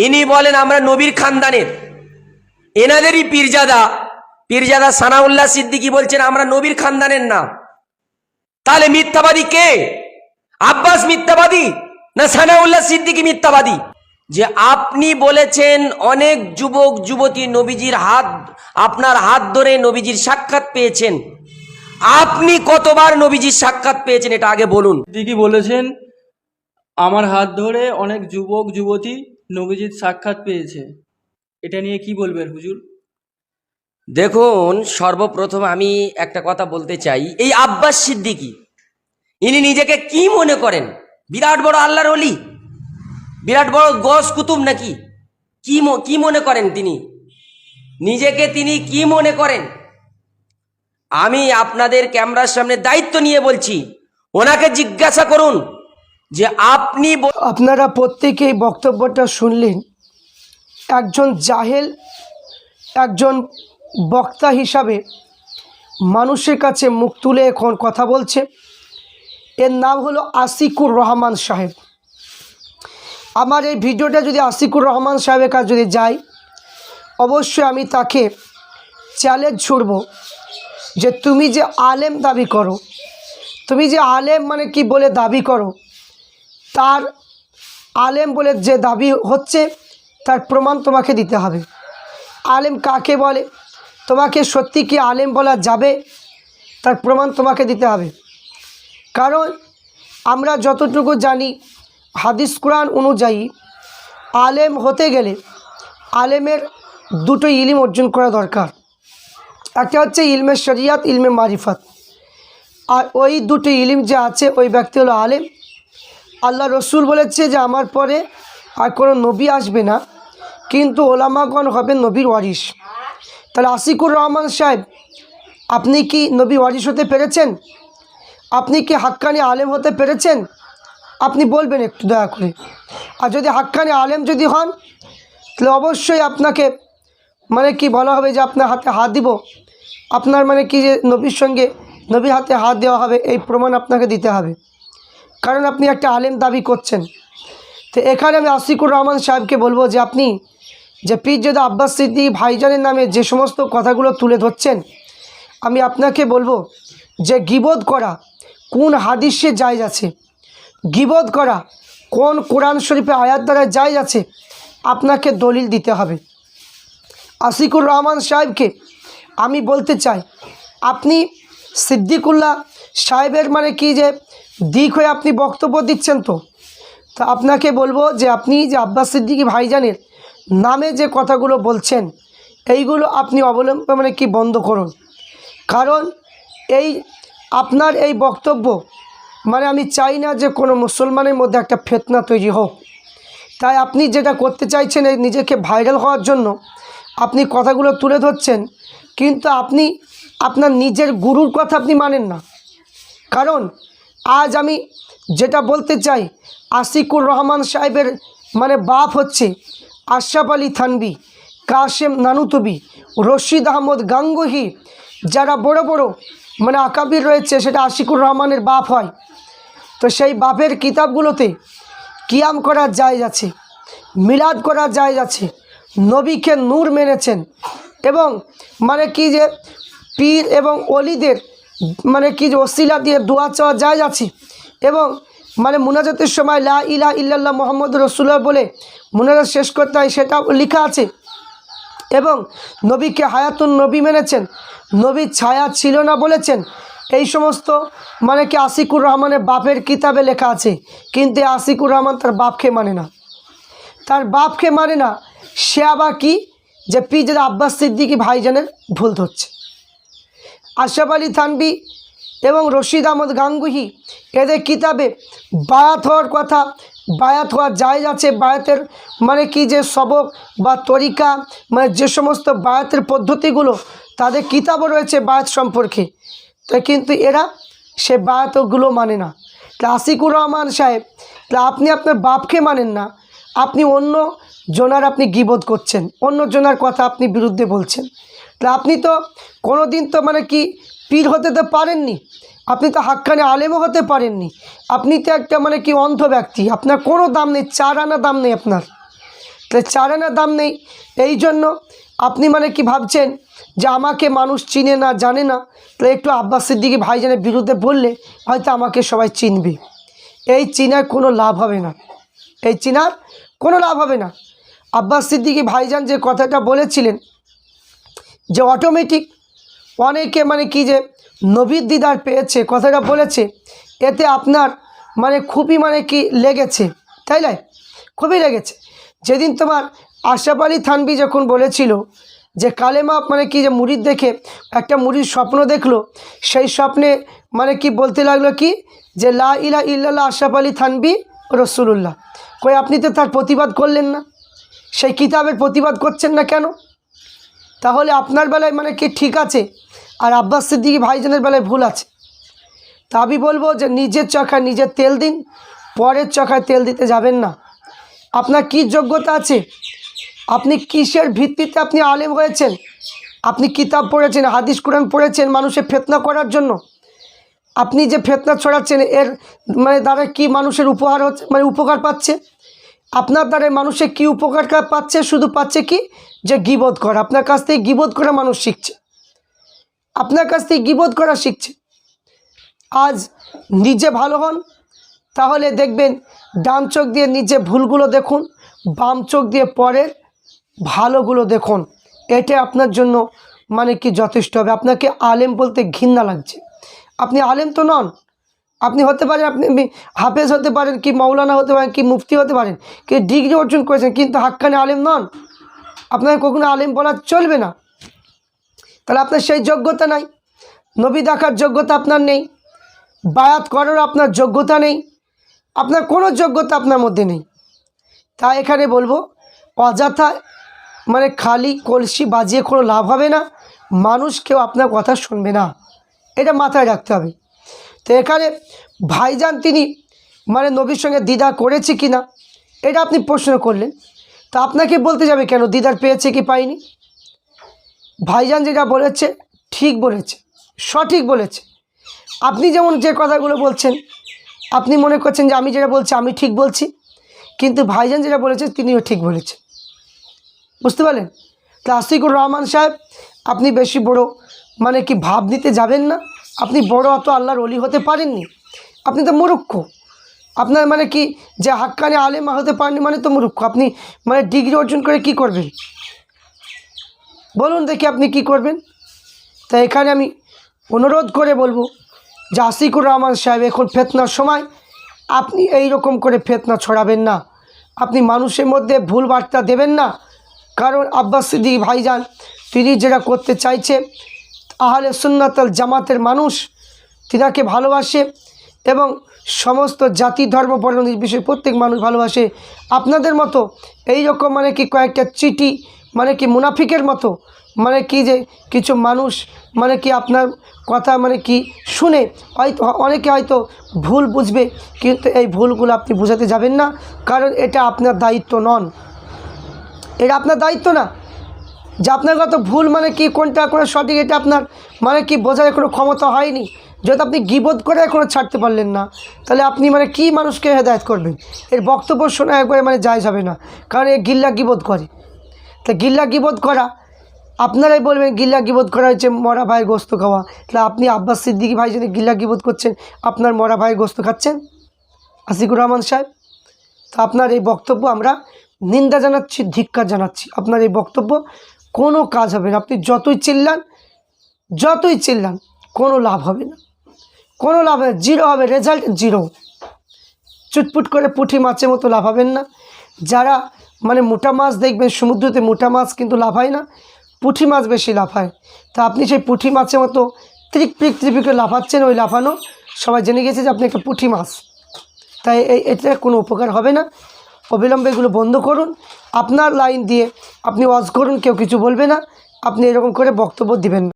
ইনি বলেন আমরা নবীর খানদানের, এনাদেরই পীরজাদা সানাউল্লাহ সিদ্দিকী বলছেন আমরা নবীর খানদানের না। তাহলে মিথ্যাবাদী কে? আব্বাস মিথ্যাবাদী না সানাউল্লাহ সিদ্দিকী মিথ্যাবাদী? যে আপনি বলেছেন অনেক যুবক যুবতী নবীজির আপনার হাত ধরে নবীজির সাক্ষাৎ পেয়েছেন, আপনি কতবার নবীজির সাক্ষাৎ পেয়েছেন এটা আগে বলুন। সিদ্দিকী বলেছেন আমার হাত ধরে অনেক যুবক যুবতী নবীজির সাক্ষাৎ পেয়েছে, এটা নিয়ে কি বলবেন হুজুর? দেখুন, সর্বপ্রথম আমি একটা কথা বলতে চাই, এই আব্বাস সিদ্দিকী ইনি নিজেকে কি মনে করেন? বিরাট বড় আল্লাহর ওলি, বিরাট বড় গস কুতুব নাকি? কি মনে করেন তিনি নিজেকে? তিনি কি মনে করেন? আমি আপনাদের ক্যামেরার সামনে দায়িত্ব নিয়ে বলছি, ওনাকে জিজ্ঞাসা করুন যে আপনি আপনারা প্রত্যেকেই বক্তব্যটা শুনলেন। একজন জাহেল, একজন বক্তা হিসাবে মানুষের কাছে মুখ তুলে এখন কথা বলছে। এর নাম হলো আশিকুর রহমান সাহেব। আমার এই ভিডিওটা যদি আশিকুর রহমান সাহেবের কাছে যদি যায়, অবশ্যই আমি তাকে চ্যালেঞ্জ ছুড়ব যে তুমি যে আলেম দাবি করো, তুমি যে আলেম মানে কি বলে দাবি করো, তার আলেম বলে যে দাবি হচ্ছে তার প্রমাণ তোমাকে দিতে হবে। আলেম কাকে বলে? তোমাকে সত্যি কি আলেম বলা যাবে? তার প্রমাণ তোমাকে দিতে হবে। কারণ আমরা যতটুকু জানি হাদিস কোরআন অনুযায়ী আলেম হতে গেলে আলেমের দুটো ইলম অর্জন করা দরকার। একটা হচ্ছে ইলমে শরিয়াত, ইলমে মারিফত। আর ওই দুটো ইলম যে আছে ওই ব্যক্তি হলো আলেম। আল্লাহ রসুল বলেছে যে আমার পরে আর কোনো নবী আসবে না, কিন্তু ওলামাগণ হবেন নবীর ওয়ারিস। তাহলে আশিকুর রহমান সাহেব, আপনি কি নবীর ওয়ারিস হতে পেরেছেন? আপনি কি হাক্কানি আলেম হতে পেরেছেন? আপনি বলবেন একটু দয়া করে। আর যদি হাক্কানি আলেম যদি হন, তাহলে অবশ্যই আপনাকে মানে কি বলা হবে যে আপনার হাতে হাত দিব, আপনার মানে কি যে নবীর সঙ্গে নবীর হাতে হাত দেওয়া হবে, এই প্রমাণ আপনাকে দিতে হবে। কারণ আপনি একটা আলেম দাবি করছেন। তো এখানে আমি আশিকুর রহমান সাহেবকে বলবো যে আপনি যে পীরজাদা আব্বাস সিদ্দিকী ভাইজানের নামে যে সমস্ত কথাগুলো তুলে ধরছেন, আমি আপনাকে বলবো যে গীবত করা কোন হাদিসে জায়েজ আছে, গীবত করা কোন কোরআন শরীফে আয়াত দ্বারা জায়েজ আছে, আপনাকে দলিল দিতে হবে। আশিকুর রহমান সাহেবকে আমি বলতে চাই, আপনি সিদ্দিকুল্লাহ সাহেবের মানে কি যে দিক হয়ে আপনি বক্তব্য দিচ্ছেন। তো আপনাকে বলবো যে আপনি যে আব্বাস সিদ্দিকী ভাইজানের নামে যে কথাগুলো বলছেন, এইগুলো আপনি অবলম্বন মানে কি বন্ধ করুন। কারণ এই আপনার এই বক্তব্য মানে আমি চাই না যে কোনো মুসলমানের মধ্যে একটা ফিতনা তৈরি হোক। তাই আপনি যেটা করতে চাইছেন, এই নিজেকে ভাইরাল হওয়ার জন্য আপনি কথাগুলো তুলে ধরছেন, কিন্তু আপনি আপনার নিজের গুরুর কথা আপনি মানেন না। কারণ আজ আমি যেটা বলতে চাই, আশিকুর রহমান সাহেবের মানে বাপ হচ্ছে আশরাফ আলী থানভী, কাশেম নানুতুবি, রশিদ আহমদ গাঙ্গুহি, যারা বড় বড় মানে আকাবির রয়েছে, সেটা আশিকুর রহমানের বাপ হয়। তো সেই বাপের কিতাবগুলোতে কিয়াম করা জায়েজ আছে, মিলাদ করা জায়েজ আছে, নবীকে নূর মেনেছেন, এবং মানে কি যে পীর এবং অলিদের মানে কি যে ওসিলা দিয়ে দোয়া চাওয়া জায়েজ আছে, এবং মানে মুনাজাতের সময় লা ইলাহা ইল্লাল্লাহ মুহাম্মদ রাসূলুল্লাহ বলে মুনাজাত শেষ করতে হয়, সেটাও লেখা আছে। এবং নবীকে হায়াতুন নবী মেনেছেন, নবীর ছায়া ছিল না বলেছেন। এই সমস্ত মানে কি আশিকুর রহমানের বাপের কিতাবে লেখা আছে। কিন্তু আশিকুর রহমান তার বাপকে মানে না, তার বাপকে মানে না। সে আবার কি যে পীরজাদা আব্বাস সিদ্দিকী ভাইজানের ভুল ধরছে। আশরাফ আলী থানভী এবং রশিদ আহমদ গাঙ্গুহি, এদের কিতাবে বায়াত হওয়ার কথা, বায়াত হওয়া জায়েজ আছে। বায়াতের মানে কি যে সবক বা তরিকা, মানে যে সমস্ত বায়াতের পদ্ধতিগুলো তাদের কিতাবও রয়েছে বায়াত সম্পর্কে। তাই কিন্তু এরা সে বায়াতগুলো মানে না। তাই আশিকুর রহমান সাহেব, তাই আপনি আপনার বাপকে মানেন না, আপনি অন্য জনার আপনি গীবত করছেন, অন্য জনার কথা আপনি বিরুদ্ধে বলছেন। তাই আপনি তো কোনো দিন তো মানে কি পীর হতে তো পারেননি, আপনি তো হাক্কানি আলেমও হতে পারেননি। আপনি তো একটা মানে কি অন্ধ ব্যক্তি, আপনার কোনো দাম নেই, 4 আনা দাম নেই আপনার। তাহলে 4 আনা দাম নেই, এই জন্য আপনি মানে কি ভাবছেন যে আমাকে মানুষ চিনে না, জানে না, তাহলে একটু আব্বাস সিদ্দিকী ভাইজানের বিরুদ্ধে বললে হয়তো আমাকে সবাই চিনবে। এই চিনার কোনো লাভ হবে না, এই চিনার কোনো লাভ হবে না। আব্বাস সিদ্দিকী ভাইজান যে কথাটা বলেছিলেন যে অটোমেটিক অনেকে মানে কি যে নবীর দিদার পেয়েছে, কথাটা বলেছে, এতে আপনার মানে খুবই মানে কি লেগেছে, তাই না? খুবই লেগেছে। যেদিন তোমার আশরাফ আলী থানভী যখন বলেছিল যে কালেমা মানে কি যে মুরিদ দেখে একটা মুরিদ স্বপ্ন দেখলো, সেই স্বপ্নে মানে কি বলতে লাগলো কি যে লা ইলাহা ইল্লাল্লাহ আশরাফ আলী থানভী রাসূলুল্লাহ। কই আপনি তো তার প্রতিবাদ করলেন না, সেই কিতাবের প্রতিবাদ করছেন না কেন? তাহলে আপনার বেলায় মানে কি ঠিক আছে আর আব্বাস সিদ্দিকী ভাইজানের বেলায় ভুল আছে। তা আমি বলবো যে নিজের চখায় নিজের তেল দিন, পরের চখায় তেল দিতে যাবেন না। আপনার কি যোগ্যতা আছে? আপনি কিসের ভিত্তিতে আপনি আলেম হয়েছেন? আপনি কিতাব পড়েছেন, হাদিস কোরআন পড়েছেন মানুষের ফিতনা করার জন্য? আপনি যে ফিতনা ছড়াচ্ছেন এর মানে দ্বারা কি মানুষের উপহার হচ্ছে, মানে উপকার পাচ্ছে? আপনার দ্বারা মানুষের কি উপকার পাচ্ছে? শুধু পাচ্ছে কি যে গীবত করা। আপনার কাছ থেকে গীবত করা মানুষ শিখছে, আপনার কাছ থেকে গীবত করা শিখছে। আজ নিজে ভালো হন, তাহলে দেখবেন ডান চোখ দিয়ে নিজে ভুলগুলো দেখুন, বাম চোখ দিয়ে পরের ভালোগুলো দেখুন। এটা আপনার জন্য মানে কি যথেষ্ট হবে। আপনাকে আলেম বলতে ঘৃণা লাগছে, আপনি আলেম তো নন। আপনি হতে পারেন, আপনি হাফেজ হতে পারেন, কি মৌলানা হতে পারেন, কি মুফতি হতে পারেন, কি ডিগ্রি অর্জন করেছেন, কিন্তু হাক্কানি আলেম নন। আপনাকে কখনো আলেম বলা চলবে না। তাহলে আপনার সেই যোগ্যতা নাই, নবী দেখার যোগ্যতা আপনার নেই, বায়াত করার আপনার যোগ্যতা নেই, আপনার কোনো যোগ্যতা আপনার মধ্যে নেই। তাই এখানে বলবো অযথা মানে খালি কলসি বাজিয়ে কোনো লাভ হবে না, মানুষ কেউ আপনার কথা শুনবে না, এটা মাথায় রাখতে হবে। তো এখানে ভাইজান তিনি মানে নবীর সঙ্গে দিদার করেছে কি না এটা আপনি প্রশ্ন করলেন, তা আপনাকে বলতে যাবে কেন দিদার পেয়েছে কি পাইনি? ভাইজান যেটা বলেছে ঠিক বলেছে, সঠিক বলেছে। আপনি যেমন যে কথাগুলো বলছেন আপনি মনে করছেন যে আমি যেটা বলছি আমি ঠিক বলছি, কিন্তু ভাইজান যেটা বলেছে তিনিও ঠিক বলেছেন, বুঝতে পারলেন? তো আশিকুর রহমান সাহেব আপনি বেশি বড় মানে কি ভাব নিতে যাবেন না। আপনি বড় অত আল্লাহর ওলি হতে পারেননি, আপনি তো মূর্খ। আপনার মানে কি যে হাক্কানি আলেম হতে পারেননি মানে তো মূর্খ। আপনি মানে ডিগ্রি অর্জন করে কি করবেন বলুন দেখি, আপনি কি করবেন? তাই এখানে আমি অনুরোধ করে বলবো যে আশিকুর রহমান সাহেব এখন ফিতনার সময়, আপনি এই রকম করে ফিতনা ছড়াবেন না, আপনি মানুষের মধ্যে ভুল বার্তা দেবেন না। কারণ আব্বাস সিদ্দিকী ভাইজান তিনি যেটা করতে চাইছে, আহলে সুন্নাত ওয়াল জামাতের মানুষ তিনাকে ভালোবাসে এবং সমস্ত জাতি ধর্ম বর্ণ নির্বিশেষে প্রত্যেক মানুষ ভালোবাসে। আপনাদের মতো এই রকম মানে কি কয়েকটা চিঠি মানে কি মুনাফিকের মতো মানে কি যে কিছু মানুষ মানে কি আপনার কথা মানে কি শুনে হয়তো অনেকে হয়তো ভুল বুঝবে, কিন্তু এই ভুলগুলো আপনি বোঝাতে যাবেন না, কারণ এটা আপনার দায়িত্ব নন, এটা আপনার দায়িত্ব না। যে আপনার কত ভুল মানে কি কোনটা করে সঠিক এটা আপনার মানে কি বোঝার কোনো ক্ষমতা হয়নি। যেহেতু আপনি গীবত করে এখনও ছাড়তে পারলেন না, তাহলে আপনি মানে কি মানুষকে হেদায়েত করবেন? এর বক্তব্য শোনা একবারে মানে জায়েজ হবে না, কারণ এ গিল্লা গীবত করে। তা গিল্লা গীবত করা, আপনারাই বলবেন গিল্লা গীবত করা হচ্ছে মরা ভাইয়ের গোস্ত খাওয়া। তাহলে আপনি আব্বাস সিদ্দিকী ভাই যদি গিল্লা গীবত করছেন, আপনার মরা ভাইয়ের গোস্ত খাচ্ছেন আশিকুর রহমান সাহেব। তা আপনার এই বক্তব্য আমরা নিন্দা জানাচ্ছি, ধিক্কার জানাচ্ছি। আপনার এই বক্তব্য কোনো কাজ হবে না, আপনি যতই চিল্লান কোনো লাভ হবে না, কোনো লাভ হবে, জিরো হবে, রেজাল্ট জিরো। চুটপুট করে পুঁটি মাছের মতো লাভ হবেন না। যারা মানে মোটা মাছ দেখবেন সমুদ্রতে, মোটা মাছ কিন্তু লাভ হয় না, পুঁটি মাছ বেশি লাভ হয়। তা আপনি সেই পুঁটি মাছের মতো ত্রিপিক করে লাফাচ্ছেন, ওই লাফানো সবাই জেনে গেছে যে আপনি একটা পুঁটি মাছ। তাই এটা কোনো উপকার হবে না, অবিলম্বে এগুলো বন্ধ করুন। আপনার লাইন দিয়ে আপনি ওয়াজ করুন, কেউ কিছু বলবে না, আপনি এরকম করে বক্তব্য দিবেন না।